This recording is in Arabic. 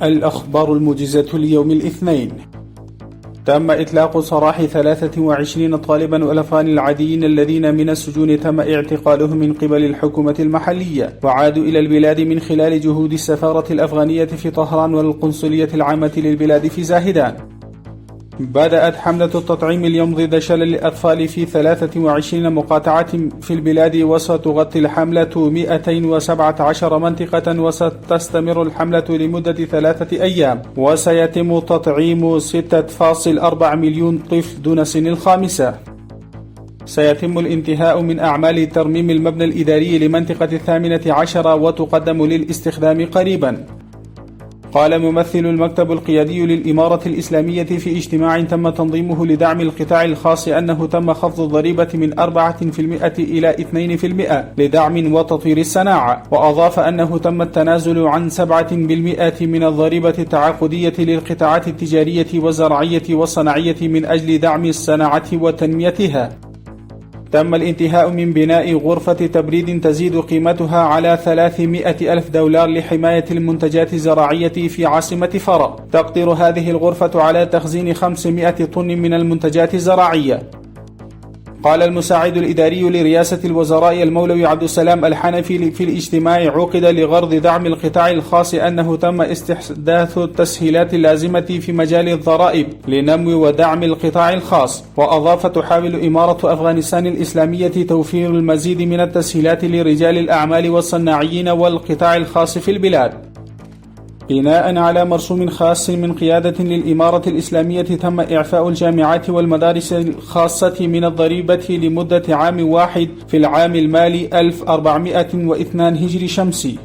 الأخبار الموجزة اليوم الاثنين. تم إطلاق سراح 23 طالبا والأفغان العاديين الذين من السجون تم اعتقالهم من قبل الحكومة المحلية، وعادوا إلى البلاد من خلال جهود السفارة الأفغانية في طهران والقنصلية العامة للبلاد في زاهدان. بدأت حملة التطعيم اليوم ضد شلل الأطفال في 23 مقاطعة في البلاد، وستغطي الحملة 217 منطقة، وستستمر الحملة لمدة 3 أيام، وسيتم تطعيم 6.4 مليون طفل دون سن الخامسة. سيتم الانتهاء من أعمال ترميم المبنى الإداري لمنطقة 18 وتقدم للاستخدام قريبا. قال ممثل المكتب القيادي للإمارة الإسلامية في اجتماع تم تنظيمه لدعم القطاع الخاص أنه تم خفض الضريبة من 4% إلى 2% لدعم وتطوير الصناعة، وأضاف أنه تم التنازل عن 7% من الضريبة التعاقدية للقطاعات التجارية والزراعية والصناعية من أجل دعم الصناعة وتنميتها. تم الانتهاء من بناء غرفة تبريد تزيد قيمتها على 300 ألف دولار لحماية المنتجات الزراعية في عاصمة فرا. تقدر هذه الغرفة على تخزين 500 طن من المنتجات الزراعية. قال المساعد الإداري لرئاسة الوزراء المولوي عبد السلام الحنفي في الاجتماع عقد لغرض دعم القطاع الخاص أنه تم استحداث التسهيلات اللازمة في مجال الضرائب لنمو ودعم القطاع الخاص. وأضاف تحاول إمارة أفغانستان الإسلامية توفير المزيد من التسهيلات لرجال الأعمال والصناعيين والقطاع الخاص في البلاد. بناء على مرسوم خاص من قيادة للإمارة الإسلامية تم إعفاء الجامعات والمدارس الخاصة من الضريبة لمدة عام واحد في العام المالي 1402 هجري شمسي.